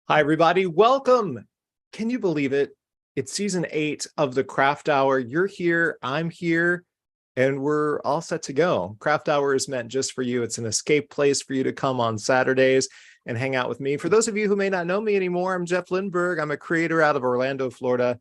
Hi, everybody. Welcome. Can you believe it? It's season 8 of the Craft Hour. You're here, I'm here, and we're all set to go. Craft Hour is meant just for you. It's an escape place for you to come on Saturdays and hang out with me. For those of you who may not know me anymore, I'm Jeff Lindberg. I'm a creator out of Orlando, Florida.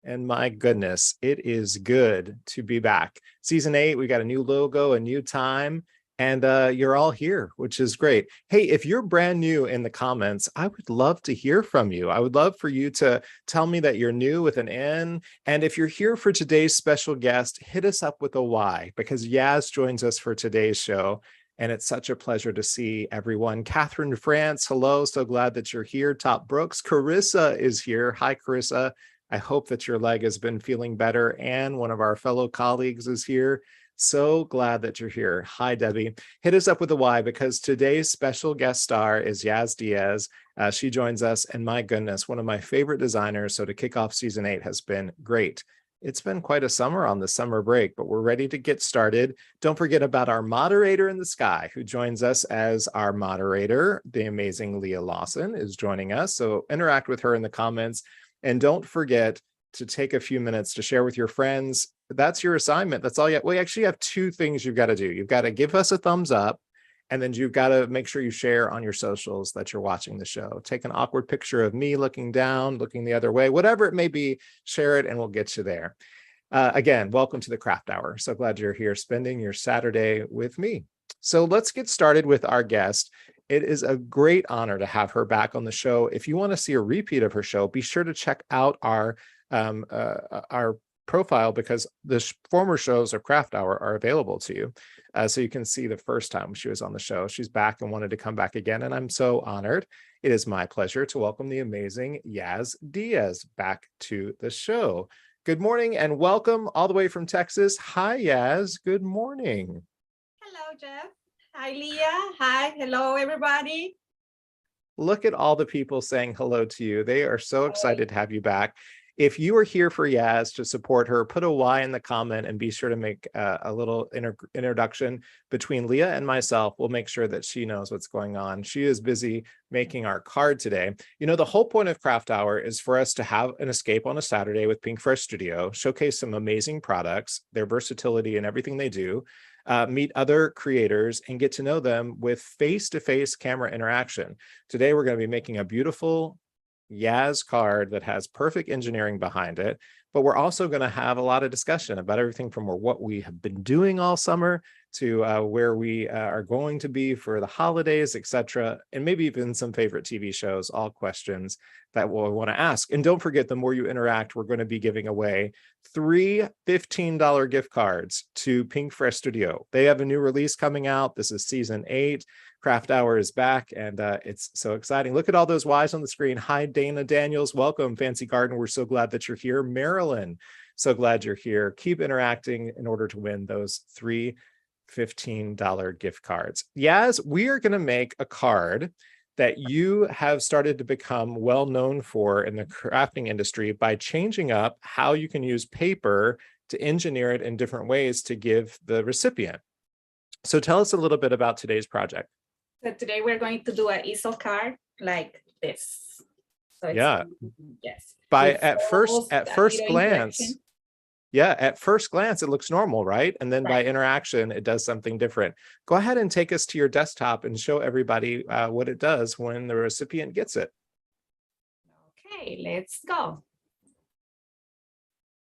And my goodness, it is good to be back. Season 8, we got a new logo, a new time, and you're all here, which is great. Hey, if you're brand new in the comments, I would love to hear from you. I would love for you to tell me that you're new with an N. And if you're here for today's special guest, hit us up with a Y, because Yaz joins us for today's show. And it's such a pleasure to see everyone. Catherine France, hello. So glad that you're here. Top Brooks. Carissa is here. Hi, Carissa. I hope that your leg has been feeling better. And one of our fellow colleagues is here. So glad that you're here. Hi, Debbie. Hit us up with a Y, because today's special guest star is Yaz Diaz. She joins us, and my goodness, one of my favorite designers. So to kick off season 8 has been great. It's been quite a summer on the summer break, but we're ready to get started. Don't forget about our moderator in the sky, who joins us as our moderator. The amazing Leah Lawson is joining us. So interact with her in the comments. And don't forget to take a few minutes to share with your friends. That's your assignment. That's all you have. We actually have 2 things you've got to do. You've got to give us a thumbs up, and then you've got to make sure you share on your socials that you're watching the show. Take an awkward picture of me looking down, looking the other way, whatever it may be, share it, and we'll get you there. Again, welcome to the Craft Hour. So glad you're here spending your Saturday with me. So let's get started with our guest. It is a great honor to have her back on the show. If you want to see a repeat of her show, be sure to check out our profile, because the former shows of Craft Hour are available to you. So you can see the first time she was on the show. She's back and wanted to come back again, and I'm so honored. It is my pleasure to welcome the amazing Yaz Diaz back to the show. Good morning and welcome all the way from Texas. Hi, Yaz. Good morning. Hello, Jeff. Hi, Leah. Hi. Hello, everybody. Look at all the people saying hello to you. They are so excited to have you back. If you are here for Yaz to support her, put a Y in the comment and be sure to make a little introduction between Leah and myself. We'll make sure that she knows what's going on. She is busy making our card today. You know, the whole point of Craft Hour is for us to have an escape on a Saturday with Pink Fresh Studio, showcase some amazing products, their versatility and everything they do, meet other creators and get to know them with face-to-face camera interaction. Today, we're going to be making a beautiful Yaz card that has perfect engineering behind it, but we're also going to have a lot of discussion about everything from what we have been doing all summer to where we are going to be for the holidays, etc., and maybe even some favorite TV shows, all questions that we'll want to ask. And don't forget, the more you interact, we're going to be giving away 3 $15 gift cards to Pink Fresh Studio. They have a new release coming out. This is season 8. Craft Hour is back, and it's so exciting. Look at all those Y's on the screen. Hi, Dana Daniels. Welcome, Fancy Garden. We're so glad that you're here. Marilyn, so glad you're here. Keep interacting in order to win those 3 $15 gift cards. Yaz, we are going to make a card that you have started to become well known for in the crafting industry by changing up how you can use paper to engineer it in different ways to give the recipient. So tell us a little bit about today's project. So today we're going to do an easel card like this. So it's, yeah. Yes. At first glance, it looks normal, right? And then by interaction, it does something different. Go ahead and take us to your desktop and show everybody what it does when the recipient gets it. Okay, let's go.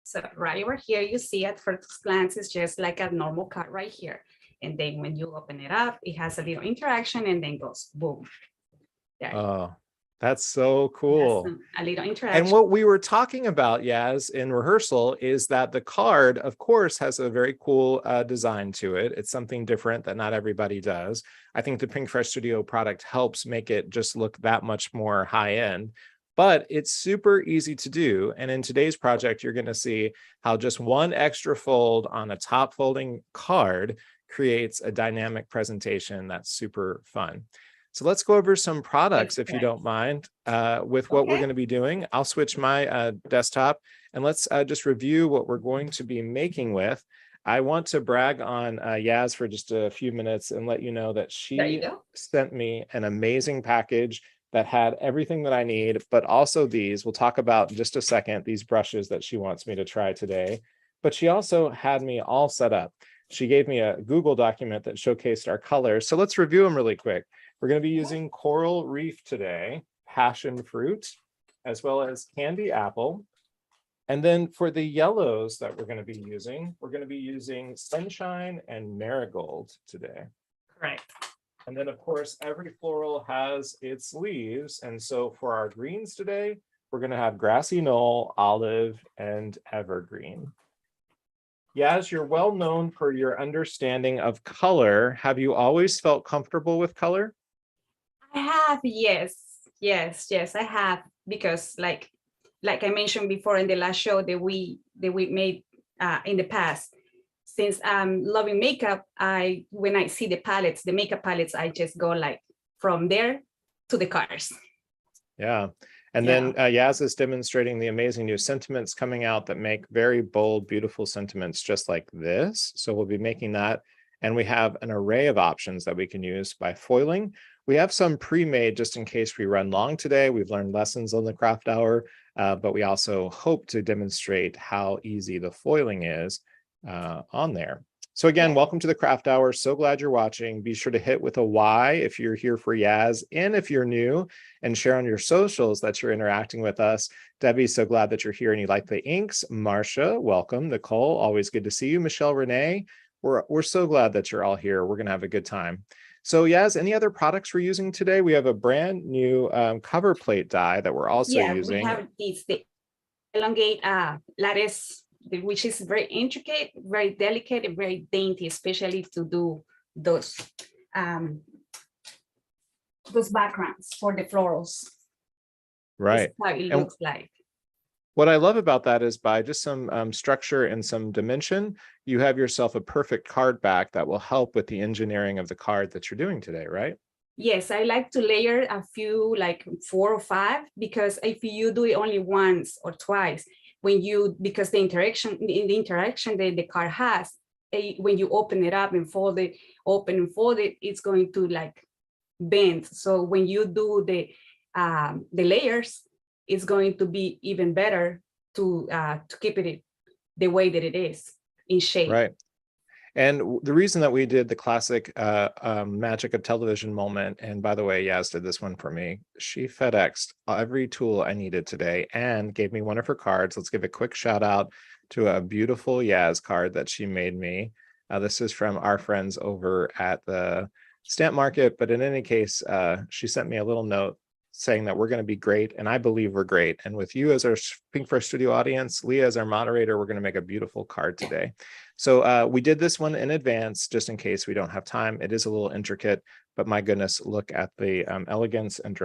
So right over here, you see at first glance, it's just like a normal card right here. And then when you open it up, it has a little interaction and then goes boom. There. Oh, that's so cool. That's a little interaction. And what we were talking about, Yaz, in rehearsal is that the card, of course, has a very cool design to it. It's something different that not everybody does. I think the Pink Fresh Studio product helps make it just look that much more high end. But it's super easy to do. And in today's project, you're going to see how just one extra fold on a top folding card creates a dynamic presentation that's super fun. So let's go over some products, if you don't mind, with what we're going to be doing. I'll switch my desktop and let's just review what we're going to be making with. I want to brag on Yaz for just a few minutes and let you know that she sent me an amazing package that had everything that I need, but also these. We'll talk about in just a second, these brushes that she wants me to try today. But she also had me all set up. She gave me a Google document that showcased our colors. So let's review them really quick. We're going to be using coral reef today, passion fruit, as well as candy apple. And then for the yellows that we're going to be using sunshine and marigold today. Correct. And then, of course, every floral has its leaves. And so for our greens today, we're going to have grassy knoll, olive, and evergreen. Yaz, you're well known for your understanding of color. Have you always felt comfortable with color? I have, yes, I have, because like I mentioned before in the last show that we made in the past. Since I'm loving makeup, when I see the palettes, the makeup palettes, I just go like from there to the cars. Yeah. And then Yaz is demonstrating the amazing new sentiments coming out that make very bold, beautiful sentiments just like this. So we'll be making that. And we have an array of options that we can use by foiling. We have some pre-made just in case we run long today. We've learned lessons on the craft hour, but we also hope to demonstrate how easy the foiling is on there. So again, welcome to the craft hour. So glad you're watching. Be sure to hit with a Y if you're here for Yaz, and if you're new, and share on your socials that you're interacting with us. Debbie, so glad that you're here and you like the inks. Marcia, welcome. Nicole, always good to see you. Michelle, Renee, we're so glad that you're all here. We're gonna have a good time. So Yaz, any other products we're using today? We have a brand new cover plate die that we're also using. We have the elongate lattice, which is very intricate, very delicate, and very dainty, especially to do those backgrounds for the florals. Right. This is how it looks like. What I love about that is by just some structure and some dimension, you have yourself a perfect card back that will help with the engineering of the card that you're doing today, right? Yes, I like to layer a few, like 4 or 5, because if you do it only once or twice, because the interaction that the card has, when you open it up and fold it, it's going to like bend. So when you do the layers, it's going to be even better to keep it the way that it is in shape. Right. And the reason that we did the classic magic of television moment, and by the way, Yaz did this one for me. She FedExed every tool I needed today and gave me one of her cards. Let's give a quick shout out to a beautiful Yaz card that she made me. This is from our friends over at the Stamp Market, but in any case, she sent me a little note saying that we're going to be great, and I believe we're great. And with you as our Pink Fresh Studio audience, Leah as our moderator, we're going to make a beautiful card today. So we did this one in advance just in case we don't have time. It is a little intricate, but my goodness, look at the elegance and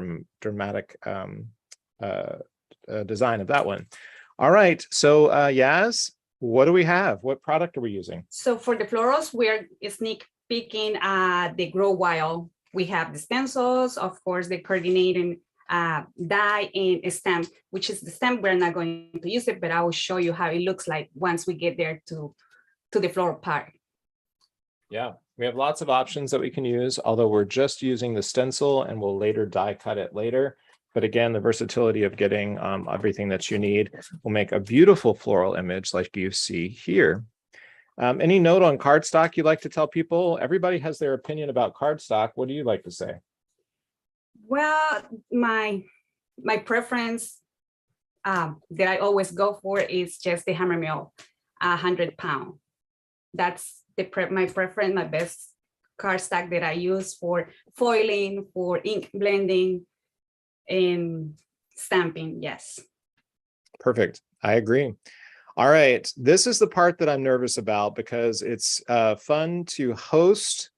dramatic design of that one. All right, so Yaz, what do we have? What product are we using? So for the florals, we're sneak peeking the Grow Wild. We have the stencils, of course, the coordinating die and stamp, which is the stamp. We're not going to use it, but I will show you how it looks like once we get there to the floral part. Yeah, we have lots of options that we can use, although we're just using the stencil and we'll later die cut it later. But again, the versatility of getting everything that you need will make a beautiful floral image like you see here. Any note on cardstock you'd like to tell people? Everybody has their opinion about cardstock. What do you like to say? Well, my preference that I always go for is just the hammer mill, 100 pound. That's my preference, my best cardstock that I use for foiling, for ink blending, and stamping. Yes. Perfect. I agree. All right. This is the part that I'm nervous about because it's fun to host,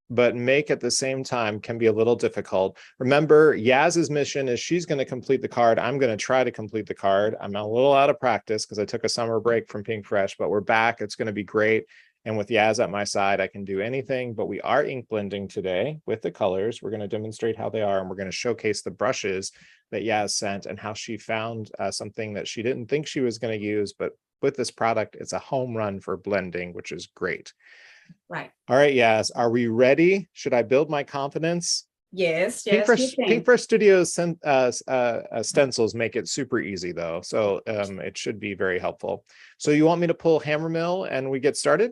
but make at the same time can be a little difficult. Remember, Yaz's mission is she's going to complete the card. I'm going to try to complete the card. I'm a little out of practice because I took a summer break from Pink Fresh, but we're back. It's going to be great. And with Yaz at my side, I can do anything, but we are ink blending today with the colors. We're going to demonstrate how they are, and we're going to showcase the brushes that Yaz sent and how she found something that she didn't think she was going to use, but with this product, it's a home run for blending, which is great. Right. All right, Yaz, are we ready? Should I build my confidence? Yes, Pink yes, you can. Fresh Studios stencils make it super easy though, so it should be very helpful. So you want me to pull hammer mill and we get started?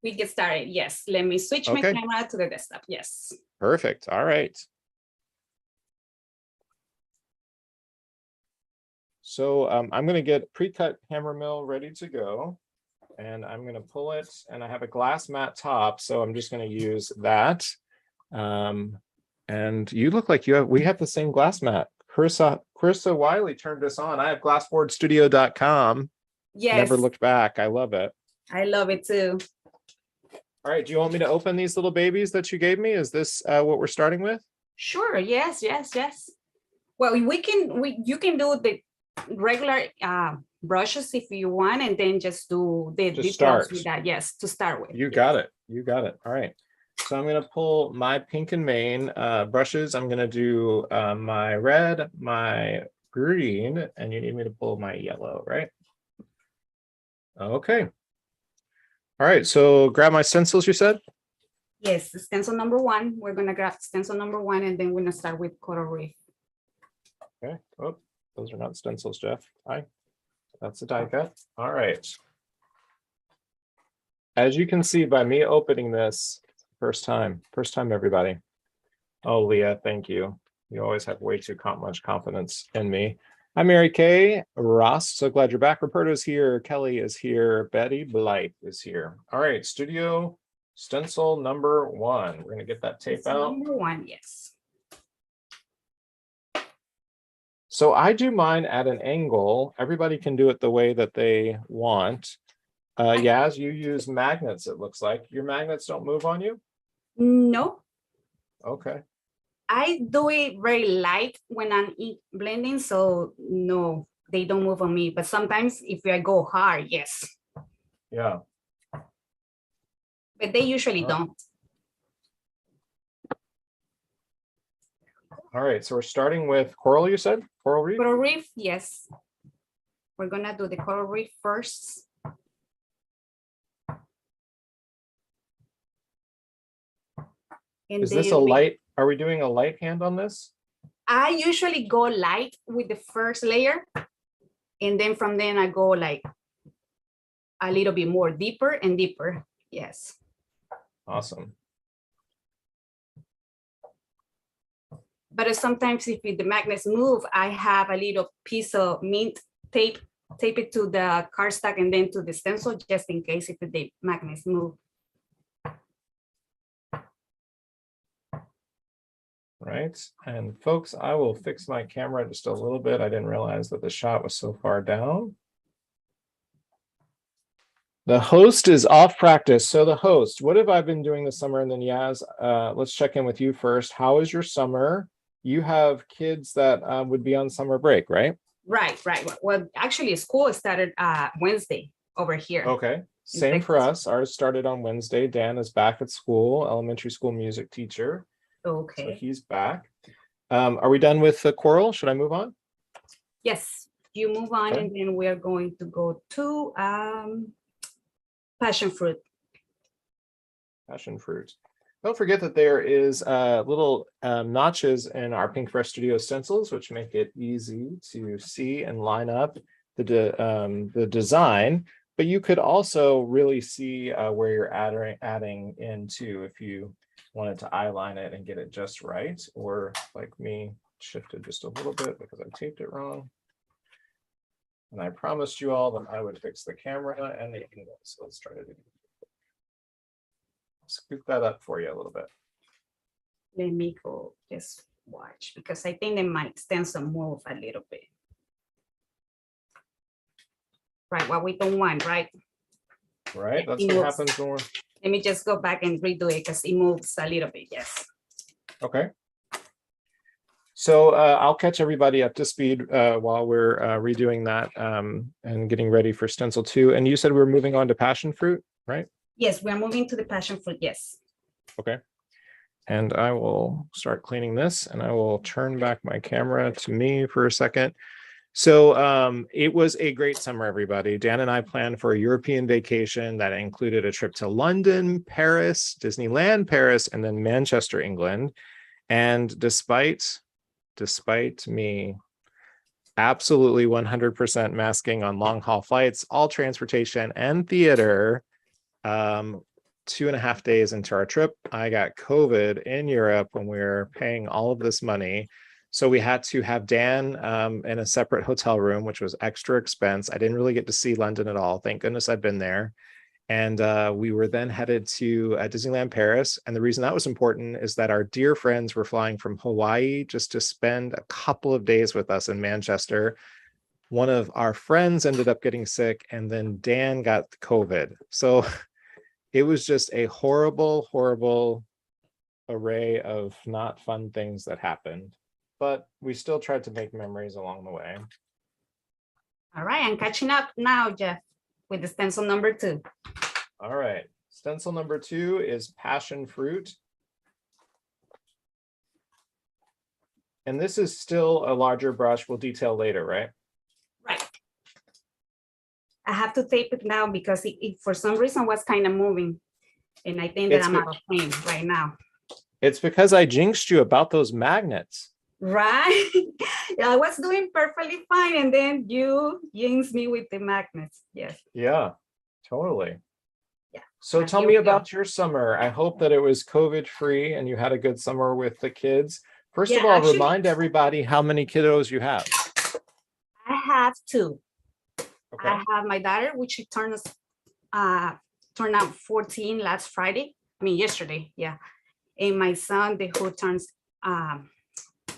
We get started. Yes, let me switch my Okay. camera to the desktop. Yes. Perfect. All right. So I'm going to get pre-cut hammer mill ready to go, and I'm going to pull it, and I have a glass mat top, so I'm just going to use that. And you look like we have the same glass mat. Carissa Wiley turned us on. I have glassboardstudio.com. Yes. Never looked back. I love it. I love it too. All right. Do you want me to open these little babies that you gave me? Is this what we're starting with? Sure. Yes, yes, yes. Well, you can do the regular brushes if you want, and then just do the details with that. Yes, to start with. You got it. You got it. All right. So I'm going to pull my pink and main brushes. I'm going to do my red, my green, and you need me to pull my yellow, right? Okay. All right. So grab my stencils, you said? Yes, stencil number 1. We're going to grab stencil number 1, and then we're going to start with coral reef. Okay. Oh, those are not stencils, Jeff. Hi. That's a die cut. All right. As you can see by me opening this, first time, everybody. Oh, Leah, thank you. You always have way too much confidence in me. Hi, Mary Kay. Ross, so glad you're back. Roberto's here. Kelly is here. Betty Blythe is here. All right, studio stencil number 1. We're going to get that tape out. Number 1, yes. So I do mine at an angle. Everybody can do it the way that they want. Yaz, you use magnets, it looks like. Your magnets don't move on you? No. Okay. I do it very light when I'm blending, so no, they don't move on me. But sometimes if I go hard, yes. Yeah. But they usually don't. All right, so we're starting with coral, you said? Coral reef? Coral reef, yes. We're gonna do the coral reef first. And is this a light? Are we doing a light hand on this? I usually go light with the first layer. And then from then I go like a little bit more deeper and deeper. Yes. Awesome. But sometimes if the magnets move, I have a little piece of mint tape it to the cardstock and then to the stencil, just in case if the magnets move. Right. And folks, I will fix my camera just a little bit. I didn't realize that the shot was so far down. The host is off practice. So the host, what have I been doing this summer? And then Yaz, let's check in with you first. How is your summer? You have kids that would be on summer break, right? Right. Well, actually school started Wednesday over here. Okay. Same for us. Ours started on Wednesday. Dan is back at school, elementary school music teacher. Okay. So he's back. Are we done with the coral? Should I move on? Yes, you move on, okay. And then we are going to go to passion fruit. Passion fruit. Don't forget that there is little notches in our Pink Fresh Studio stencils, which make it easy to see and line up the design. But you could also really see where you're adding into if you wanted to eyeline it and get it just right, or like me, shifted just a little bit because I taped it wrong. And I promised you all that I would fix the camera and the angle. So let's try to do. Scoop that up for you a little bit. Let me go just watch because I think they might stencil move a little bit. Right, what we don't want, right? Right, that's what happens when we're... Let me just go back and redo it because it moves a little bit, yes. Okay. So I'll catch everybody up to speed while we're redoing that and getting ready for stencil 2. And you said we were moving on to passion fruit, right? Yes, we're moving to the passion fruit, yes. Okay. And I will start cleaning this and I will turn back my camera to me for a second. So it was a great summer, everybody. Dan and I planned for a European vacation that included a trip to London, Paris, Disneyland, Paris, and then Manchester, England. And despite me absolutely 100% masking on long haul flights, all transportation and theater, 2.5 days into our trip, I got COVID in Europe when we were paying all of this money. So we had to have Dan in a separate hotel room, which was extra expense. I didn't really get to see London at all. Thank goodness I'd been there. And we were then headed to Disneyland Paris. And the reason that was important is that our dear friends were flying from Hawaii just to spend a couple of days with us in Manchester. One of our friends ended up getting sick, and then Dan got COVID. So it was just a horrible, horrible array of not fun things that happened. But we still tried to make memories along the way. All right, I'm catching up now, Jeff, with the stencil number 2. All right, stencil number 2 is passion fruit. And this is still a larger brush. We'll detail later, right? Right. I have to tape it now because it for some reason was kind of moving. And I think that I'm out of frame right now. It's because I jinxed you about those magnets. Right. I was doing perfectly fine. And then you jinxed me with the magnets. Yes. Yeah, totally. Yeah. So tell me about your summer. I hope that it was COVID-free and you had a good summer with the kids. First of all, actually, remind everybody how many kiddos you have. I have 2. Okay. I have my daughter, which turned out 14 last Friday. I mean, yesterday. Yeah. And my son, who turns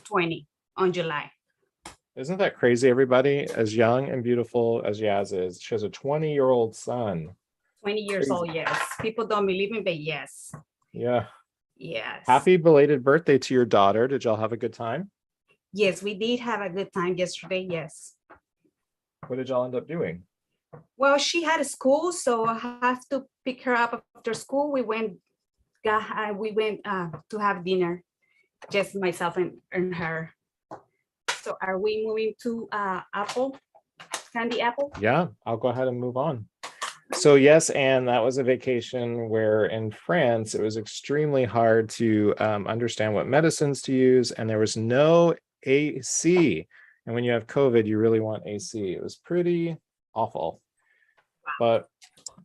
20 on July. Isn't that crazy, everybody? As young and beautiful as Yaz is, she has a 20-year-old son. 20 years old, yes. People don't believe me, but yes. Yeah. Yes. Happy belated birthday to your daughter. Did y'all have a good time? Yes, we did have a good time yesterday, yes. What did y'all end up doing? Well, she had a school, so I have to pick her up after school. We went to have dinner, just myself and her. So are we moving to candy apple? Yeah, I'll go ahead and move on. So yes, and that was a vacation where in France, it was extremely hard to understand what medicines to use, and there was no AC. And when you have COVID, you really want AC. It was pretty awful, but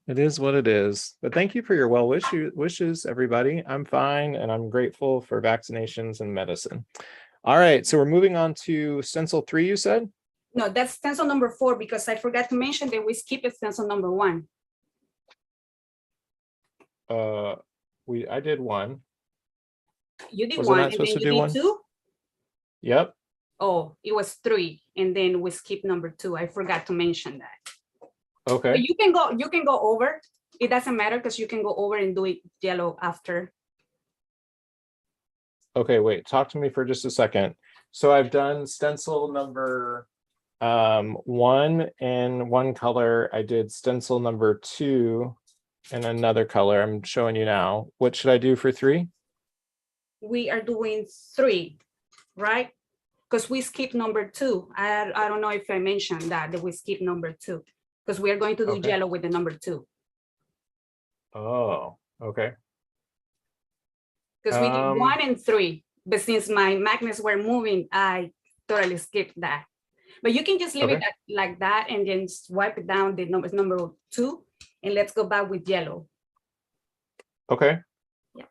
it is what it is. But thank you for your well wishes, everybody. I'm fine, and I'm grateful for vaccinations and medicine. All right, so we're moving on to stencil 3, you said? No, that's stencil number 4, because I forgot to mention that we skipped stencil number 1. I did 1. You did 1, and then you did 2? Yep. Oh, it was 3, and then we skipped number 2. I forgot to mention that. Okay. But you can go over. It doesn't matter because you can go over and do it yellow after. Okay, wait, talk to me for just a second. So I've done stencil number 1 in one color. I did stencil number 2 in another color. I'm showing you now. What should I do for 3? We are doing 3, right? Because we skipped number 2. I don't know if I mentioned that we skipped number 2, because we are going to do yellow with the number 2. Oh, okay. Because we did 1 and 3, but since my magnets were moving, I totally skipped that. But you can just leave it like that and then wipe it down the number 2, and let's go back with yellow. Okay. Yeah.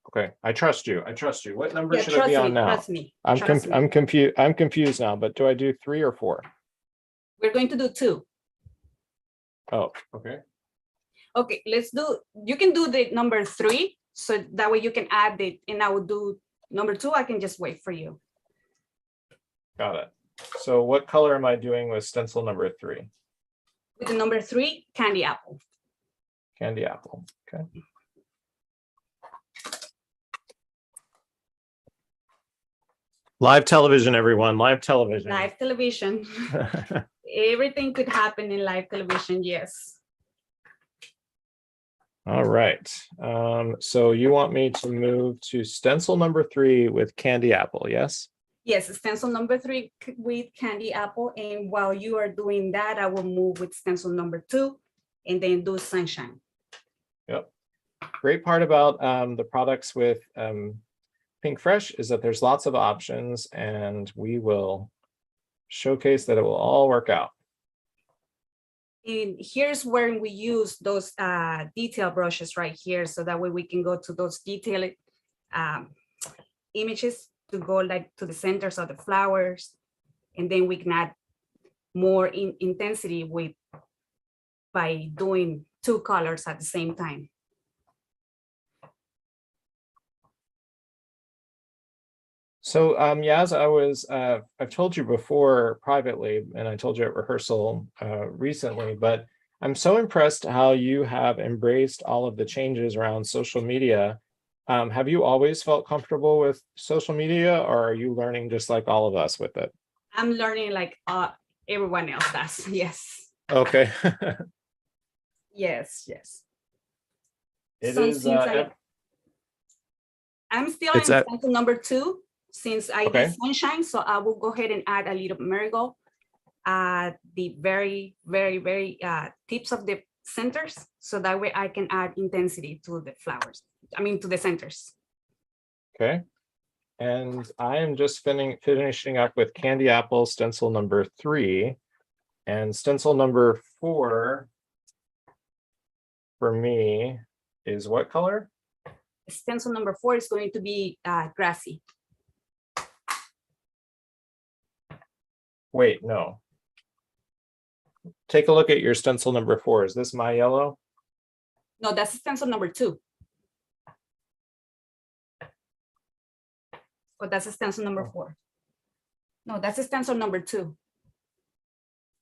Okay, I trust you. I trust you. What number should I be on now? Trust me. I'm confused. I'm confused now. But do I do 3 or 4? We're going to do 2. Oh, okay. Okay, let's do. You can do the number 3, so that way you can add it, and I will do number 2. I can just wait for you. Got it. So what color am I doing with stencil number 3? With the number 3, candy apple. Candy apple. Okay. Live television, everyone. Live television. Live television. Everything could happen in live television. Yes. All right. So you want me to move to stencil number 3 with candy apple, yes? Yes, stencil number 3 with candy apple. And while you are doing that, I will move with stencil number 2 and then do sunshine. Yep. Great part about the products with Pink Fresh is that there's lots of options, and we will showcase that it will all work out. And here's where we use those detail brushes right here, so that way we can go to those detailed images to go like to the centers of the flowers, and then we can add more intensity by doing two colors at the same time. So Yaz, I've told you before privately, and I told you at rehearsal recently, but I'm so impressed how you have embraced all of the changes around social media. Have you always felt comfortable with social media, or are you learning just like all of us with it? I'm learning like everyone else does. Yes. Okay. Yes. Yes. It So is. I'm still It's in at stencil number 2 since I okay. did sunshine. So I will go ahead and add a little marigold at the very, very, very tips of the centers. So that way I can add intensity to the flowers. I mean, to the centers. Okay. And I am just finishing up with Candy Apple stencil number 3, and stencil number 4 for me is what color? Stencil number 4 is going to be grassy. Wait, no. Take a look at your stencil number 4. Is this my yellow? No, that's stencil number 2. Oh, that's stencil number 4. No, that's stencil number 2.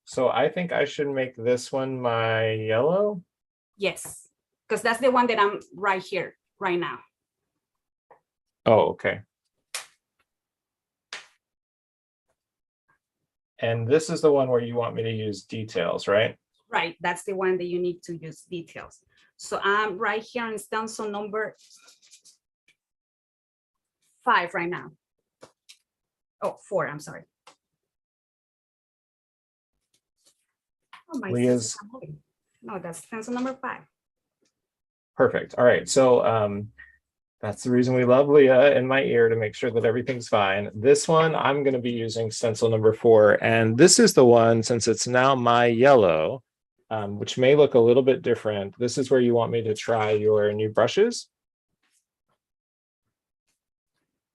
So I think I should make this one my yellow. Yes, because that's the one that I'm right here, right now. Oh, okay. And this is the one where you want me to use details, right? Right, that's the one that you need to use details. So I'm right here on stencil number 5 right now. Oh, 4, I'm sorry. Oh, my Leah's. No, that's stencil number 5. Perfect. All right. So that's the reason we love Leah in my ear, to make sure that everything's fine. This one, I'm going to be using stencil number 4. And this is the one, since it's now my yellow, which may look a little bit different. This is where you want me to try your new brushes.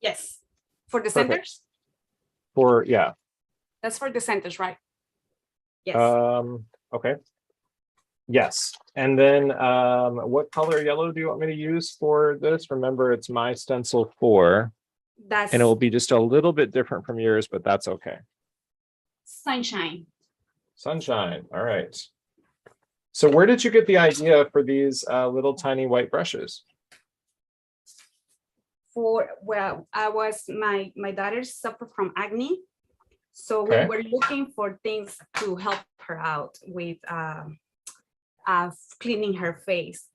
Yes, for the Perfect. centers? Yeah. That's for the centers, right? Yes. Okay. Yes. And then what color yellow do you want me to use for this? Remember, it's my stencil 4. That's and it will be just a little bit different from yours, but that's okay. sunshine. Sunshine. All right. So where did you get the idea for these little tiny white brushes? Well, my daughter suffered from acne. So Okay. we were looking for things to help her out with cleaning her face.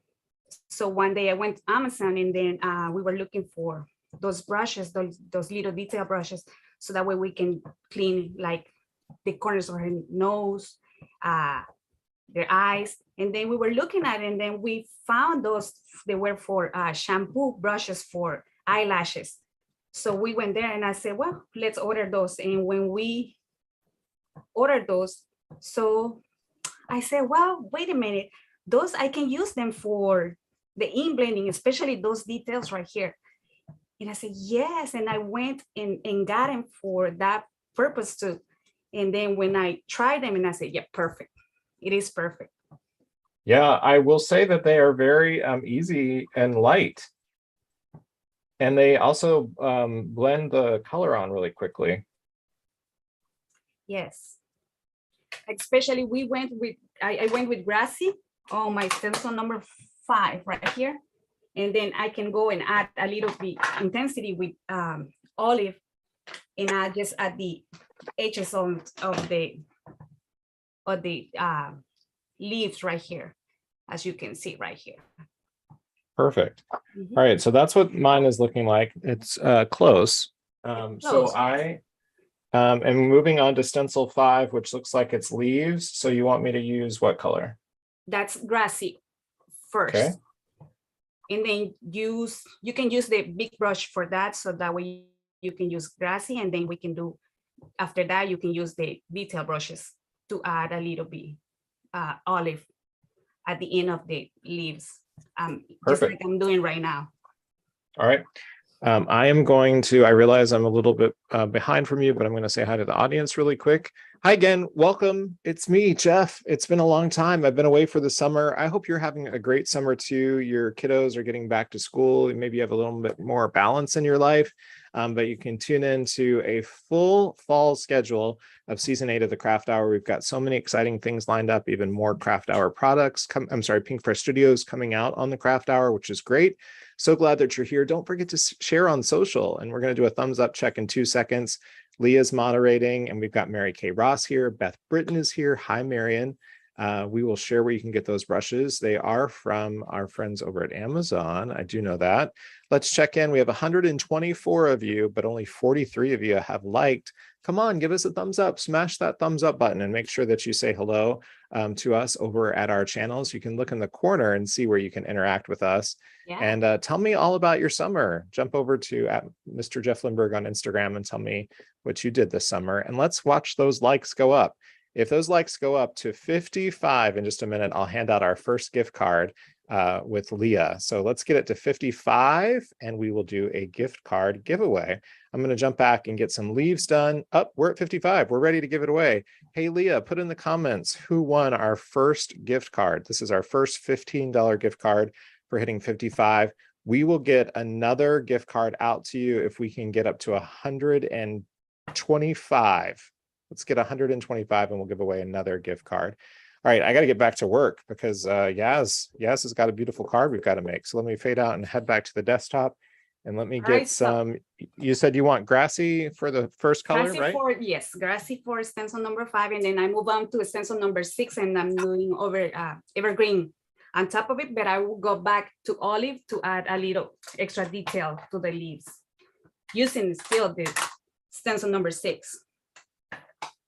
So one day I went to Amazon, and then we were looking for those brushes, those little detail brushes, so that way we can clean like the corners of her nose, their eyes. And then we were looking at it, and then we found those, they were for shampoo brushes for eyelashes. So we went there and I said, well, let's order those. And when we ordered those, so I said, well, wait a minute, those I can use them for the ink blending, especially those details right here. And I said, yes. And I went and got them for that purpose too. And then when I tried them, and I said, yeah, perfect. It is perfect. Yeah, I will say that they are very easy and light. And they also blend the color on really quickly. Yes. Especially I went with grassy on my stencil number 5 right here. And then I can go and add a little bit intensity with olive, and I just add the edges of the leaves right here, as you can see right here. Perfect. Mm-hmm. All right, so that's what mine is looking like. It's close. So I am moving on to stencil 5, which looks like it's leaves. So you want me to use what color? That's grassy first. Okay. And then you can use the big brush for that, so that way you can use grassy, and then we can do, after that, you can use the detail brushes to add a little bit olive at the end of the leaves, just like I'm doing right now. All right. I am going to, I realize I'm a little bit behind from you, but I'm going to say hi to the audience really quick. Hi again, welcome. It's me, Jeff. It's been a long time. I've been away for the summer. I hope you're having a great summer too. Your kiddos are getting back to school. Maybe you have a little bit more balance in your life, but you can tune into a full fall schedule of season 8 of the Craft Hour. We've got so many exciting things lined up, even more Craft Hour products. Pink Fresh Studios coming out on the Craft Hour, which is great. So glad that you're here. Don't forget to share on social, and we're going to do a thumbs up check in 2 seconds. Leah's moderating, and we've got Mary Kay Ross here. Beth Britton is here. Hi, Marion. We will share where you can get those brushes. They are from our friends over at Amazon. I do know that. Let's check in. We have 124 of you, but only 43 of you have liked. Come on, give us a thumbs up. Smash that thumbs up button and make sure that you say hello to us over at our channels. You can look in the corner and see where you can interact with us. Yeah. And tell me all about your summer. Jump over to @Mr. Jeff Lindberg on Instagram and tell me what you did this summer. And let's watch those likes go up. If those likes go up to 55 in just a minute, I'll hand out our first gift card with Leah. So let's get it to 55 and we will do a gift card giveaway. I'm going to jump back and get some leaves done. We're at 55. We're ready to give it away. Hey, Leah, put in the comments who won our first gift card. This is our first $15 gift card for hitting 55. We will get another gift card out to you if we can get up to 125. Let's get 125 and we'll give away another gift card. All right, I got to get back to work because Yaz has got a beautiful card we've got to make. So let me fade out and head back to the desktop and let me get some. You said you want grassy for the first color, grassy, right? Yes, grassy for stencil number 5, and then I move on to stencil number 6, and I'm doing over evergreen on top of it, but I will go back to olive to add a little extra detail to the leaves using still the stencil number 6.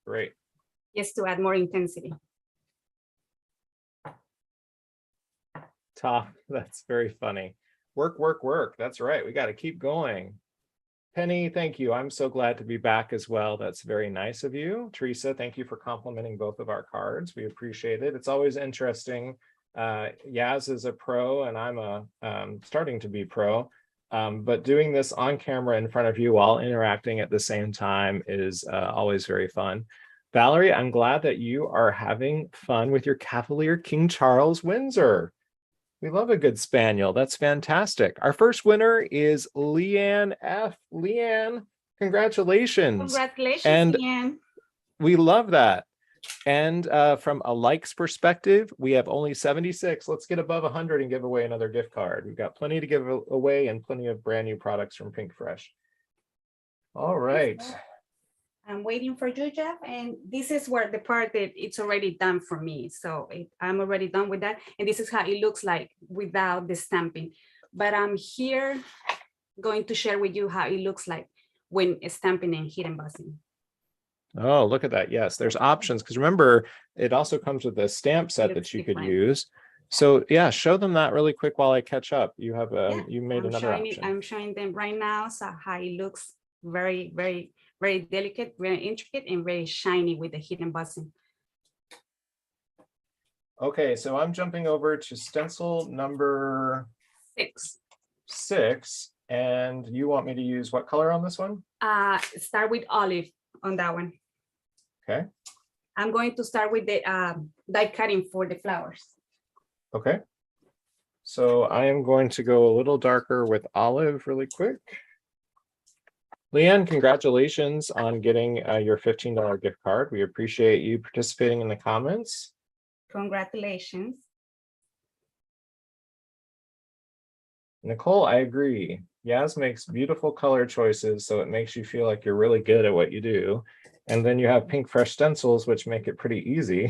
Great. Just to add more intensity. Top, that's very funny. Work, work, work. That's right. We got to keep going. Penny, thank you. I'm so glad to be back as well. That's very nice of you. Teresa, thank you for complimenting both of our cards. We appreciate it. It's always interesting. Yaz is a pro and I'm starting to be pro. But doing this on camera in front of you while interacting at the same time is always very fun. Valerie, I'm glad that you are having fun with your Cavalier King Charles Windsor. We love a good spaniel. That's fantastic. Our first winner is Leanne F. Leanne, congratulations. Congratulations, Leanne. We love that. And from a likes perspective, we have only 76. Let's get above 100 and give away another gift card. We've got plenty to give away and plenty of brand new products from Pink Fresh. All right. I'm waiting for you, Jeff. And this is where the part that it's already done for me. So I'm already done with that. And this is how it looks like without the stamping. But I'm here going to share with you how it looks like when stamping and heat embossing. Oh, look at that. Yes, there's options. Because remember, it also comes with a stamp set that you could use. So yeah, show them that really quick while I catch up. You have you made another option. I'm showing them right now. So how it looks very, very, very delicate, very intricate, and very shiny with the heat embossing. Okay, so I'm jumping over to stencil number 6. And you want me to use what color on this one? Start with olive on that one. Okay. I'm going to start with the die cutting for the flowers. Okay. So I am going to go a little darker with olive really quick. Leanne, congratulations on getting your $15 gift card. We appreciate you participating in the comments. Congratulations. Nicole, I agree. Yaz makes beautiful color choices, so it makes you feel like you're really good at what you do. And then you have Pink Fresh stencils, which make it pretty easy.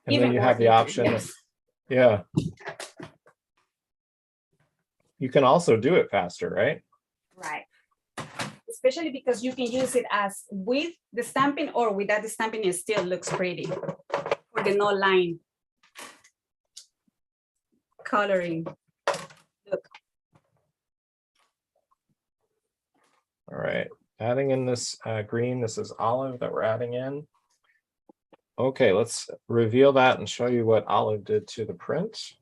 And even then you have the option. Yes. Yeah. You can also do it faster, right? Right. Especially because you can use it as with the stamping or without the stamping, it still looks pretty. For the no line coloring. Look. All right, adding in this green, this is olive that we're adding in. Okay, let's reveal that and show you what olive did to the print.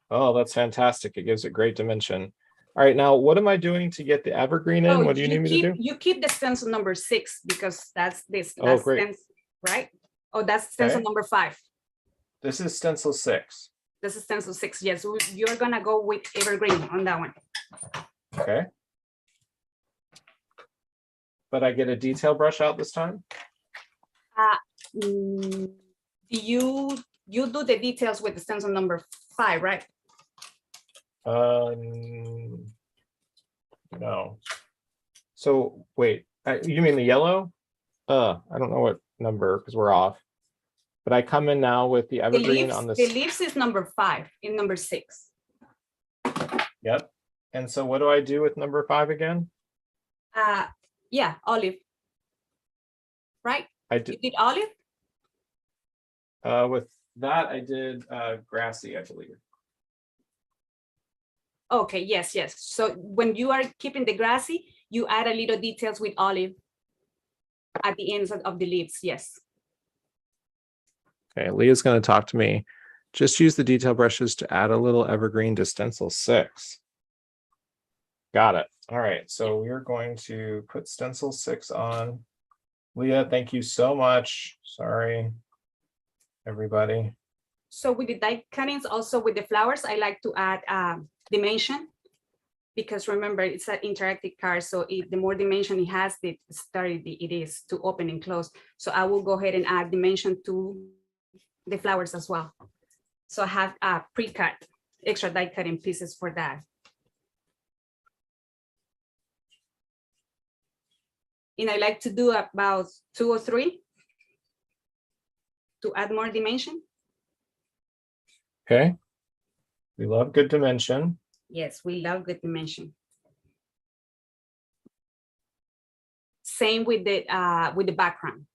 Oh, that's fantastic. It gives it great dimension. All right, now what am I doing to get the evergreen in? What do you need me to do? You keep the stencil number 6 because that's this. Oh, great. Stencil, right? Oh, that's stencil number 5. This is stencil 6. This is stencil 6. Yes, you're gonna go with evergreen on that one. Okay. But I get a detail brush out this time? You do the details with the stencil number 5, right? No. So wait, you mean the yellow? I don't know what number because we're off. But I come in now with the evergreen on this. The leaves is number 5 in number 6. Yep. And so what do I do with number 5 again? Yeah, olive. Right? I did. You did olive? With that, I did grassy, I believe. Okay, yes. So when you are keeping the grassy, you add a little details with olive at the ends of the leaves, yes. Okay, Leah's going to talk to me. Just use the detail brushes to add a little evergreen to stencil 6. Got it. All right, so we're going to put stencil 6 on. Leah, thank you so much. Sorry, everybody. So with the die cuttings, also with the flowers, I like to add dimension, because remember, it's an interactive card. So the more dimension it has, the sturdy it is to open and close. So I will go ahead and add dimension to the flowers as well. So I have pre-cut extra die cutting pieces for that. And I like to do about 2 or 3 to add more dimension. Okay. We love good dimension. Yes, we love good dimension. Same with the background.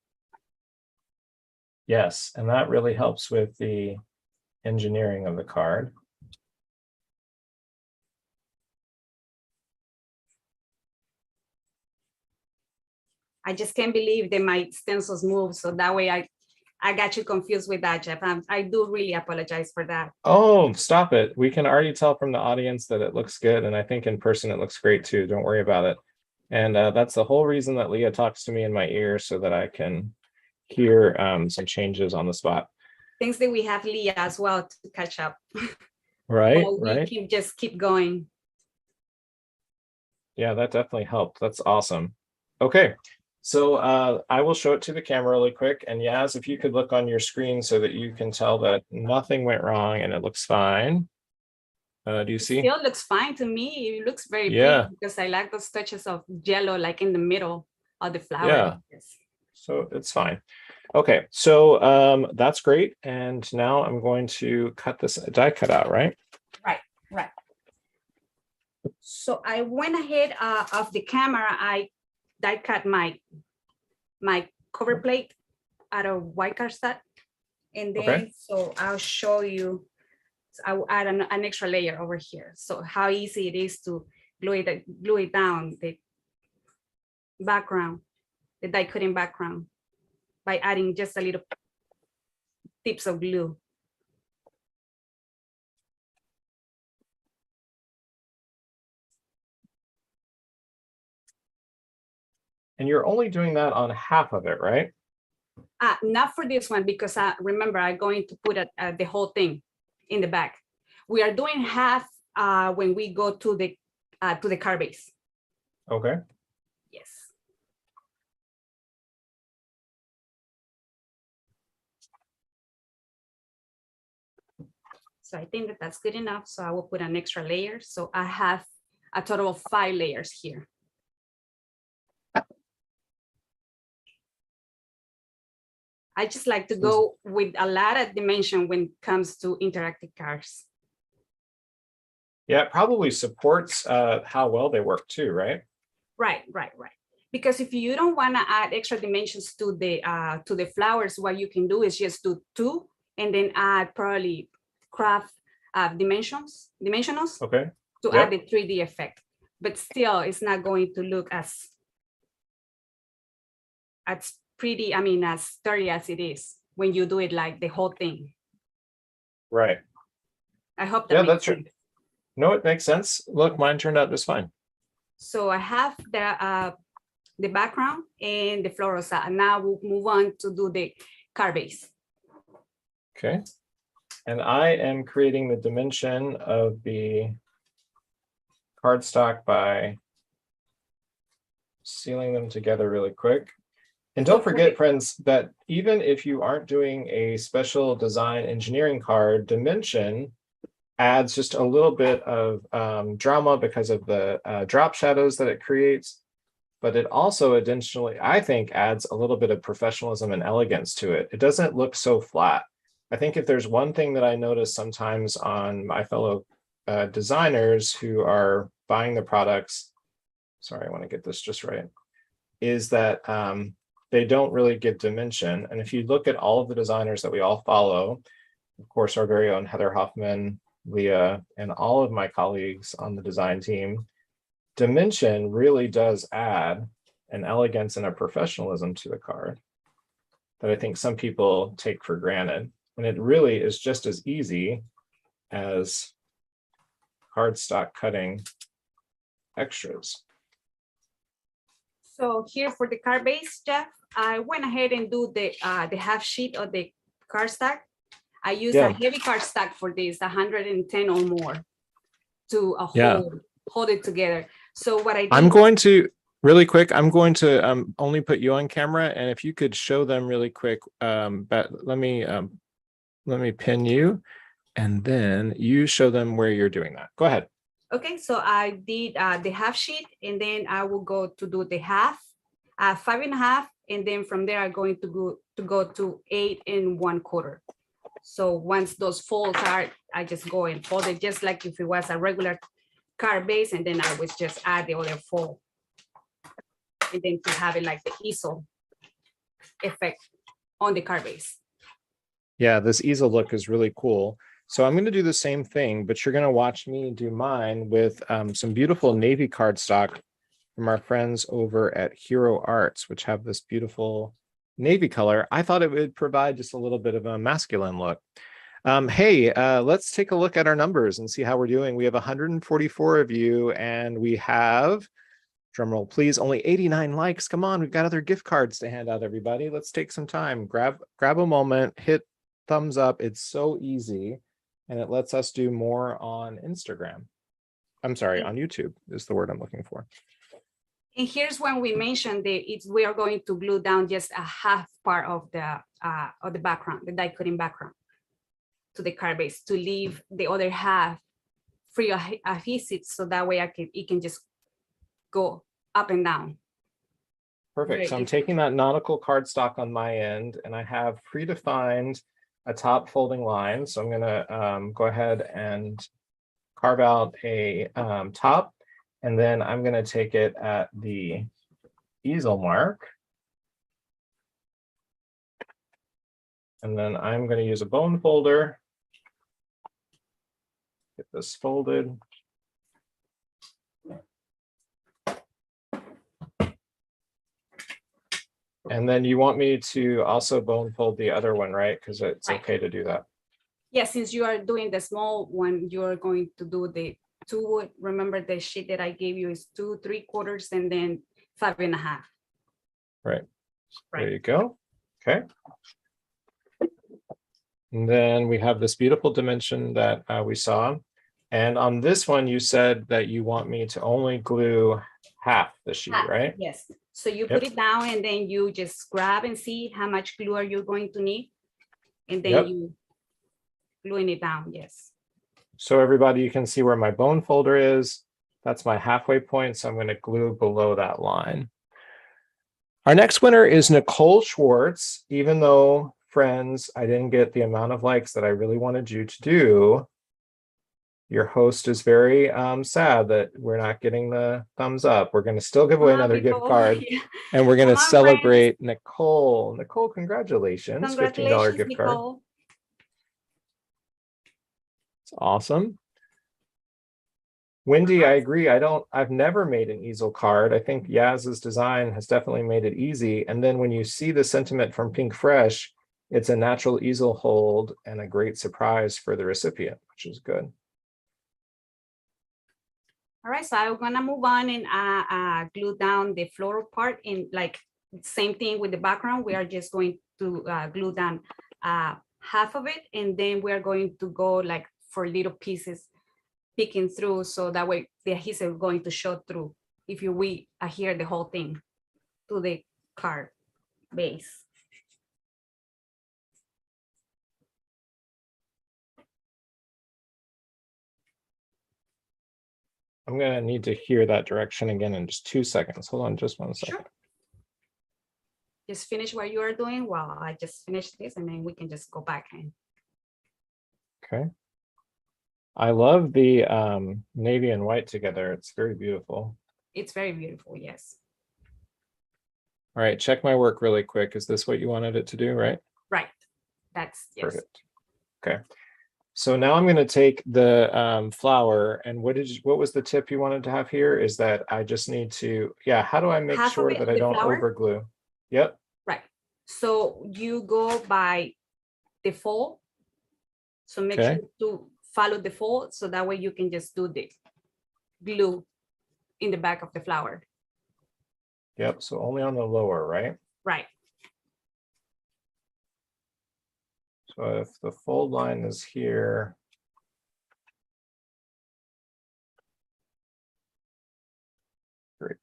Yes, and that really helps with the engineering of the card. I just can't believe that my stencils move. So that way I got you confused with that, Jeff. I do really apologize for that. Oh, stop it. We can already tell from the audience that it looks good. And I think in person it looks great too. Don't worry about it. And that's the whole reason that Leah talks to me in my ear so that I can hear some changes on the spot. Thanks that we have Leah as well to catch up. Right, we right. Just keep going. Yeah, that definitely helped. That's awesome. Okay. So I will show it to the camera really quick. And Yaz, if you could look on your screen so that you can tell that nothing went wrong and it looks fine. Do you see? It still looks fine to me. It looks very pretty because I like those touches of yellow like in the middle of the flower. Yeah. Yes. So it's fine. Okay, so that's great. And now I'm going to cut this die cut out, right? Right. So I went ahead of the camera. I die cut my cover plate out of white cardstock, and then so I'll show you. So I will add an extra layer over here. So how easy it is to glue it down the background, the die cutting background, by adding just a little tips of glue. And you're only doing that on half of it, right? Not for this one, because remember, I'm going to put the whole thing in the back. We are doing half when we go to the card base. Okay. Yes. So I think that that's good enough. So I will put an extra layer. So I have a total of 5 layers here. I just like to go with a lot of dimension when it comes to interactive cards. Yeah, it probably supports how well they work too, right? Right. Because if you don't want to add extra dimensions to the flowers, what you can do is just do 2 and then add probably craft dimensionals Okay. to Yep. add the 3D effect. But still, it's not going to look as pretty, as sturdy as it is when you do it like the whole thing. Right. I hope that Yeah, makes that's sense. true. No, it makes sense. Look, mine turned out just fine. So I have the background and the floral side. And now we'll move on to do the card base. Okay. And I am creating the dimension of the cardstock by sealing them together really quick. And don't forget, friends, that even if you aren't doing a special design engineering card, dimension adds just a little bit of drama because of the drop shadows that it creates. But it also additionally, I think, adds a little bit of professionalism and elegance to it. It doesn't look so flat. I think if there's one thing that I notice sometimes on my fellow designers who are buying the products, sorry, I want to get this just right, is that they don't really give dimension. And if you look at all of the designers that we all follow, of course, our very own Heather Hoffman, Leah, and all of my colleagues on the design team, dimension really does add an elegance and a professionalism to the card that I think some people take for granted. And it really is just as easy as cardstock cutting extras. So here for the card base, Jeff, I went ahead and do the half sheet of the cardstock. I use a heavy cardstock for this, 110 or more, to hold it together. So what I did, I'm going to really quick. I'm going to only put you on camera, and if you could show them really quick. But let me pin you, and then you show them where you're doing that. Go ahead. Okay, so I did the half sheet, and then I will go to do the half, 5.5, and then from there I'm going to go to 8 1/4. So once those folds are, I just go and fold it just like if it was a regular card base, and then I would just add the other fold, and then to have it like the easel effect on the card base. Yeah, this easel look is really cool. So I'm going to do the same thing, but you're going to watch me do mine with some beautiful navy cardstock from our friends over at Hero Arts, which have this beautiful navy color. I thought it would provide just a little bit of a masculine look. Hey, let's take a look at our numbers and see how we're doing. We have 144 of you, and we have, drumroll please, only 89 likes. Come on, we've got other gift cards to hand out, everybody. Let's take some time. Grab a moment, hit thumbs up. It's so easy, and it lets us do more on Instagram. I'm sorry, on YouTube is the word I'm looking for. And here's when we mentioned we are going to glue down just a half part of the background, the die cutting background, to the card base, to leave the other half free of adhesive, so that way it can just go up and down. Perfect. So I'm taking that nautical cardstock on my end, and I have predefined a top folding line. So I'm going to go ahead and carve out a top, and then I'm going to take it at the easel mark. And then I'm going to use a bone folder. Get this folded. And then you want me to also bone fold the other one, right? Because it's okay to do that. Yeah, since you are doing the small one, you're going to do the 2. Remember the sheet that I gave you is 2 3/4 and then 5.5. Right. There you go. Okay. And then we have this beautiful dimension that we saw. And on this one, you said that you want me to only glue half the sheet, right? Yes. So you put it down, and then you just grab and see how much glue are you going to need. And then you gluing it down, yes. So everybody, you can see where my bone folder is. That's my halfway point. So I'm going to glue below that line. Our next winner is Nicole Schwartz. Even though, friends, I didn't get the amount of likes that I really wanted you to do, your host is very sad that we're not getting the thumbs up. We're going to still give away another gift card, and we're going to celebrate Nicole. Nicole, congratulations. $15 gift card. It's awesome. Wendy, I agree. I've never made an easel card. I think Yaz's design has definitely made it easy. And then when you see the sentiment from Pink Fresh, it's a natural easel hold and a great surprise for the recipient, which is good. All right, so I'm gonna move on and glue down the floral part, in like same thing with the background. We are just going to glue down half of it, and then we're going to go like for little pieces peeking through, so that way the adhesive is going to show through if we adhere the whole thing to the card base. I'm going to need to hear that direction again in just 2 seconds. Hold on just 1 second. Sure. Just finish what you are doing while I just finish this, and then we can just go back in. Okay. I love the navy and white together. It's very beautiful. It's very beautiful, yes. All right, check my work really quick. Is this what you wanted it to do, right? Right. That's, yes. Perfect. Okay. So now I'm going to take the flower, and what was the tip you wanted to have here? Is that I just need to, yeah, how do I make sure that I don't over glue? Yep. Right. So you go by the fold. So make sure to follow the fold, so that way you can just do the glue in the back of the flower. Yep. So only on the lower, right? Right. So if the fold line is here, great.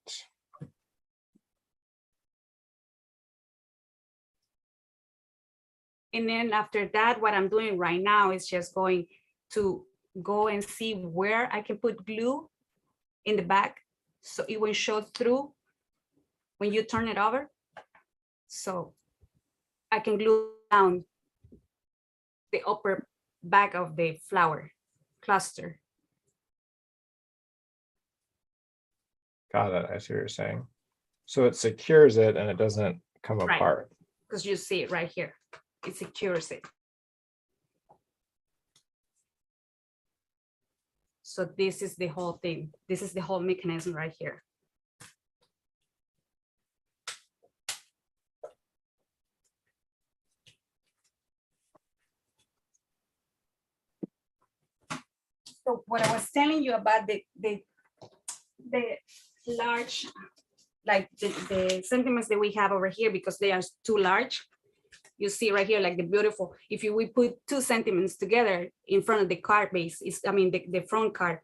And then after that, what I'm doing right now is just going to go and see where I can put glue in the back, so it will show through when you turn it over. So I can glue down the upper back of the flower cluster. Got it. I see what you're saying. So it secures it and it doesn't come apart. Because you see it right here. It secures it. So this is the whole thing. This is the whole mechanism right here. So what I was telling you about the large, like the sentiments that we have over here, because they are too large. You see right here, like the beautiful, we put 2 sentiments together in front of the card base, the front card